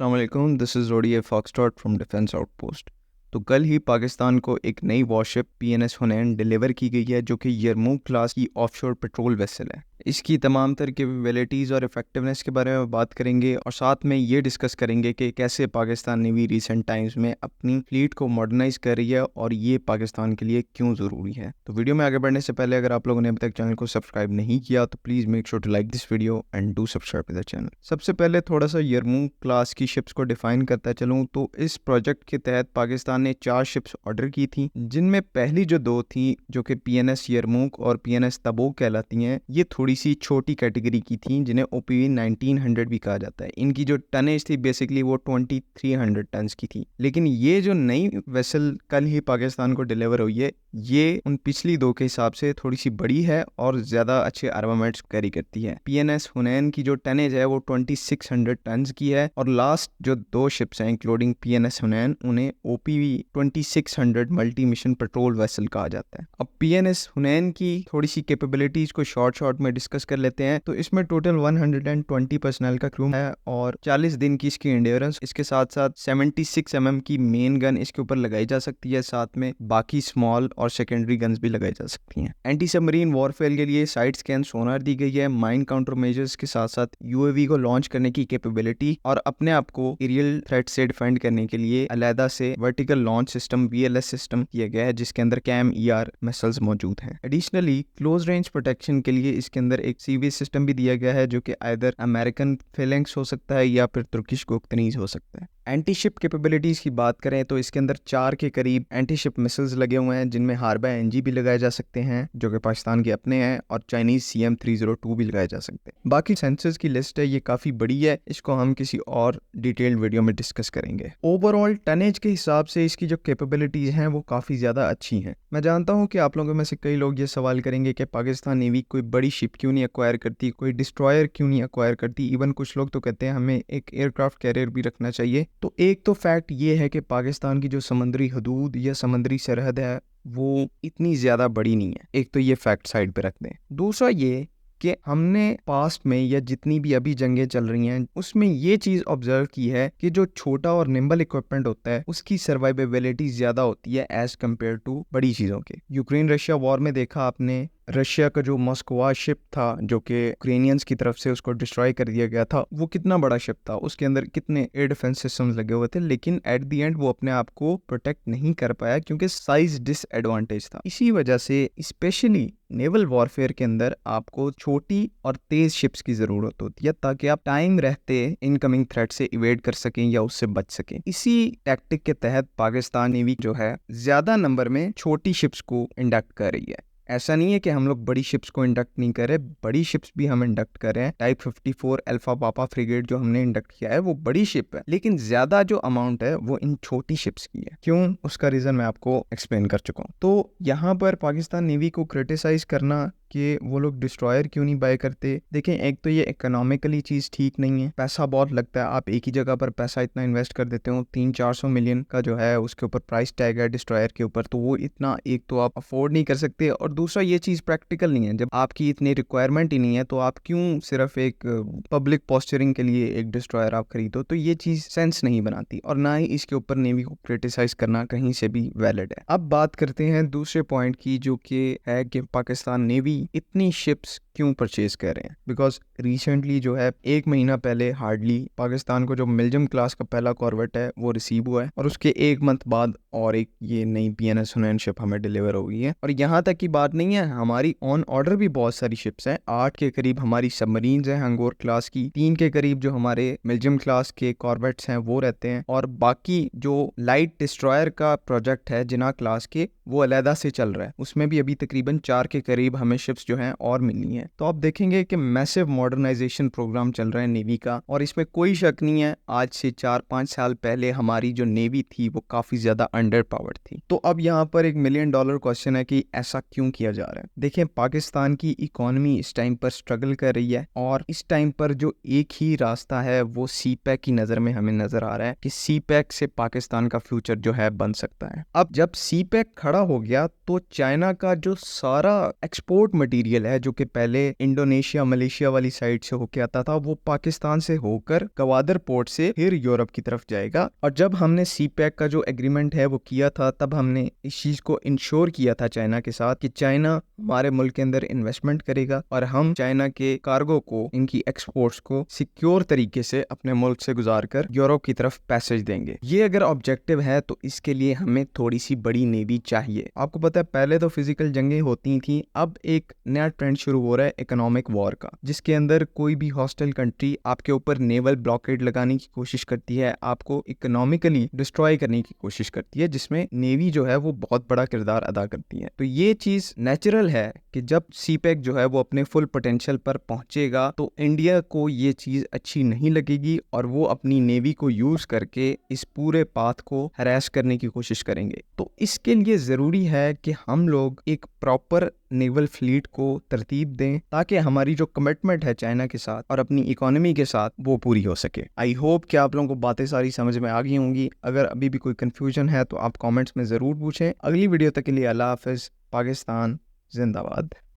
अस्सलाम वालेकुम, this is rodeo foxtrot from defence outpost. तो कल ही पाकिस्तान को एक नई वॉरशिप पीएनएस हुनैन डिलीवर की गई है, जो कि यरमूक क्लास की ऑफशोर पेट्रोल वेसल है। इसकी तमाम तर कैपेबिलिटीज़ और इफेक्टिवनेस के बारे में बात करेंगे और साथ में ये डिस्कस करेंगे कि कैसे पाकिस्तान नेवी रिसेंट टाइम्स में अपनी फ्लीट को मॉडर्नाइज कर रही है और ये पाकिस्तान के लिए क्यों ज़रूरी है। तो वीडियो में आगे बढ़ने से पहले अगर आप लोगों ने अभी तक चैनल को सब्सक्राइब नहीं किया तो please make sure to like this video and do subscribe the channel. सबसे पहले थोड़ा सा यरमूक क्लास की शिप्स को डिफाइन करता चलूँ तो इस प्रोजेक्ट के तहत पाकिस्तान ने 4 शिप्स ऑर्डर की थी, जिनमें पहली जो 2 थी जो कि पीएनएस यरमूक और पीएनएस तबूक कहलाती हैं, ये थोड़ी सी छोटी कैटेगरी की थी जिन्हें ओपीवी 1900 भी कहा जाता है। इनकी जो टनेज थी बेसिकली वो 2300 टन्स की थी। लेकिन ये जो नई वेसल कल ही पाकिस्तान को डिलीवर हुई है, ये उन पिछली 2 के हिसाब से थोड़ी सी बड़ी है और ज़्यादा अच्छे आर्मामेंट्स कैरी करती है। पीएनएस हुनैन की जो टनेज है वो 2600 टन्स की है और लास्ट जो 2 शिप्स हैं इंक्लूडिंग पीएनएस हुनैन, उन्हें OPV 2600 multi mission patrol vessel कहा जाता है। अब पीएनएस हुनैन की थोड़ी सी कैपेबिलिटीज को शॉर्ट में डिस्कस कर लेते हैं। तो इसमें टोटल 120 पर्सनल का क्रू है और 40 दिन की इसकी एंड्योरेंस, इसके साथ साथ 76 mm की मेन गन इसके ऊपर लगाई जा सकती है, साथ में बाकी स्मॉल और सेकेंडरी गन्स भी लगाई जा सकती हैं। एंटी सबमरीन वॉरफेयर के लिए साइड स्कैन सोनार दी गई है, माइन काउंटर मेजर्स के साथ साथ यूएवी को लॉन्च करने की कैपेबिलिटी और अपने आप को एरियल थ्रेट से डिफेंड करने के लिए अलहदा से vertical launch system VLS system किया गया है, जिसके अंदर कैम ईआर मिसाइल्स मौजूद हैं। एडिशनली क्लोज रेंज प्रोटेक्शन के लिए इसके अंदर एक सीवी सिस्टम भी दिया गया है, जो कि आइदर अमेरिकन फेलेंक्स हो सकता है या फिर तुर्किश गोक्तनीज हो सकता है। एंटी शिप कैपेबिलिटीज की बात करें तो इसके अंदर 4 के करीब एंटी शिप मिसाइल्स लगे हुए हैं, जिनमें हार्बा एनजी भी लगाए जा सकते हैं जो कि पाकिस्तान के अपने हैं और चाइनीज CM302 भी लगाए जा सकते हैं। बाकी सेंसर्स की लिस्ट है, ये काफी बड़ी है, इसको हम किसी और डिटेल्ड वीडियो में डिस्कस करेंगे। ओवरऑल टनेज के हिसाब से इसकी जो कैपेबिलिटीज हैं वो काफी ज्यादा अच्छी हैं। मैं जानता हूँ कि आप लोगों में से कई लोग ये सवाल करेंगे कि पाकिस्तान नेवी कोई बड़ी शिप क्यों नहीं एक्वायर करती, कोई डिस्ट्रॉयर क्यों नहीं एक्वायर करती, इवन कुछ लोग तो कहते हैं हमें एक एयरक्राफ्ट कैरियर भी रखना चाहिए। तो एक तो फैक्ट ये है कि पाकिस्तान की जो समुद्री हदूद या समुद्री सरहद है वो इतनी ज़्यादा बड़ी नहीं है। एक तो ये फैक्ट साइड पे रख दें। दूसरा ये कि हमने पास्ट में या जितनी भी अभी जंगें चल रही हैं उसमें ये चीज़ ऑब्जर्व की है कि जो छोटा और निम्बल इक्विपमेंट होता है उसकी सर्वाइवेबिलिटी ज़्यादा होती है एज कम्पेयर टू बड़ी चीज़ों के। यूक्रेन रशिया वॉर में देखा आपने, रशिया का जो मॉस्कोवा शिप था जो कि यूक्रेनियंस की तरफ से उसको डिस्ट्रॉय कर दिया गया था, वो कितना बड़ा शिप था, उसके अंदर कितने एयर डिफेंस सिस्टम्स लगे हुए थे, लेकिन एट द एंड वो अपने आप को प्रोटेक्ट नहीं कर पाया क्योंकि साइज डिसएडवांटेज था। इसी वजह से स्पेशली नेवल वॉरफेयर के अंदर आपको छोटी और तेज शिप्स की जरूरत होती है ताकि आप टाइम रहते इनकमिंग थ्रेट से इवेड कर सकें या उससे बच सकें। इसी टैक्टिक के तहत पाकिस्तान नेवी जो है ज्यादा नंबर में छोटी शिप्स को इंडक्ट कर रही है। ऐसा नहीं है कि हम लोग बड़ी शिप्स को इंडक्ट नहीं कर रहे, बड़ी शिप्स भी हम इंडक्ट कर रहे हैं। टाइप 54 अल्फा पापा फ्रिगेट जो हमने इंडक्ट किया है वो बड़ी शिप है, लेकिन ज्यादा जो अमाउंट है वो इन छोटी शिप्स की है। क्यों, उसका रीजन मैं आपको एक्सप्लेन कर चुका हूँ। तो यहाँ पर पाकिस्तान नेवी को क्रिटिसाइज करना कि वो लोग डिस्ट्रॉयर क्यों नहीं बाय करते, देखें एक तो ये इकोनॉमिकली चीज़ ठीक नहीं है, पैसा बहुत लगता है। आप एक ही जगह पर पैसा इतना इन्वेस्ट कर देते हो, 300-400 मिलियन का जो है उसके ऊपर प्राइस टैग है डिस्ट्रॉयर के ऊपर, तो वो इतना एक तो आप अफोर्ड नहीं कर सकते और दूसरा ये चीज़ प्रैक्टिकल नहीं है। जब आपकी इतनी रिक्वायरमेंट ही नहीं है तो आप क्यों सिर्फ एक पब्लिक पोस्चरिंग के लिए एक डिस्ट्रॉयर आप खरीदो, तो ये चीज़ सेंस नहीं बनाती और ना ही इसके ऊपर नेवी को क्रिटिसाइज करना कहीं से भी वैलिड है। अब बात करते हैं दूसरे पॉइंट की, जो कि है कि पाकिस्तान नेवी इतनी शिप्स क्यों परचेज कर रहे हैं। बिकॉज रिसेंटली जो है 1 महीना पहले हार्डली पाकिस्तान को जो मिल्जियम क्लास का पहला कॉर्वेट है वो रिसीव हुआ है और उसके 1 मंथ बाद और एक ये नई पीएनएस हुनैन शिप हमें डिलीवर हो गई है। और यहाँ तक की बात नहीं है, हमारी ऑन ऑर्डर भी बहुत सारी शिप्स हैं। 8 के करीब हमारी सबमरीन्स हैं हंगोर क्लास की, 3 के करीब जो हमारे मिल्जियम क्लास के कॉर्वेट्स हैं वो रहते हैं, और बाकी जो लाइट डिस्ट्रॉयर का प्रोजेक्ट है जिना क्लास के वो अलहदा से चल रहा है, उसमें भी अभी तकरीबन 4 के करीब हमें शिप्स जो हैं और मिलनी है। तो आप देखेंगे कि मैसिव मॉडर्नाइजेशन प्रोग्राम चल रहा है नेवी का, और इसमें कोई शक नहीं है आज से 4-5 साल पहले हमारी जो नेवी थी वो काफी ज्यादा अंडर पावर्ड थी। तो अब यहाँ पर $1 मिलियन क्वेश्चन है कि ऐसा क्यों किया जा रहा है। देखें, पाकिस्तान की इकोनॉमी इस टाइम पर स्ट्रगल कर रही है और इस टाइम पर जो एक ही रास्ता है वो सीपैक की नजर में हमें नजर आ रहा है कि सीपैक से पाकिस्तान का फ्यूचर जो है बन सकता है। अब जब सीपैक खड़ा हो गया तो चाइना का जो सारा एक्सपोर्ट मटेरियल है जो कि पहले इंडोनेशिया मलेशिया वाली साइड से होके आता था वो पाकिस्तान से होकर गवादर पोर्ट से फिर यूरोप की तरफ जाएगा। और जब हमने सी पैक का जो एग्रीमेंट है वो किया था, तब हमने इस चीज को इंश्योर किया था चाइना के साथ कि चाइना हमारे मुल्क के अंदर इन्वेस्टमेंट करेगा और हम चाइना के कार्गो को, इनकी एक्सपोर्ट्स को सिक्योर तरीके से अपने मुल्क से गुजार कर यूरोप की तरफ पैसेज देंगे। ये अगर ऑब्जेक्टिव है तो इसके लिए हमें थोड़ी सी बड़ी नेवी चाहिए। आपको पता है पहले तो फिजिकल जंगें होती थी, अब एक नया ट्रेंड शुरू हो रहा है इकोनॉमिक वॉर का, जिसके अंदर कोई भी हॉस्टाइल कंट्री आपके ऊपर नेवल ब्लॉकेड लगाने की कोशिश करती है, आपको इकोनॉमिकली डिस्ट्रॉय करने की कोशिश करती है, जिसमें नेवी जो है वो बहुत बड़ा किरदार अदा करती है। तो ये चीज नेचुरल है कि जब सीपैक जो है वो अपने फुल पोटेंशियल पर पहुंचेगा तो इंडिया को ये चीज अच्छी नहीं लगेगी और वो अपनी नेवी को यूज करके इस पूरे पाथ को हरास करने की कोशिश करेंगे। तो इसके लिए जरूरी है कि हम लोग एक प्रॉपर नेवल फ्लीट को तरतीब दें ताकि हमारी जो कमिटमेंट है चाइना के साथ और अपनी इकोनॉमी के साथ वो पूरी हो सके। आई होप कि आप लोगों को बातें सारी समझ में आ गई होंगी। अगर अभी भी कोई कंफ्यूजन है तो आप कमेंट्स में ज़रूर पूछें। अगली वीडियो तक के लिए अल्लाह हाफिज़। पाकिस्तान जिंदाबाद।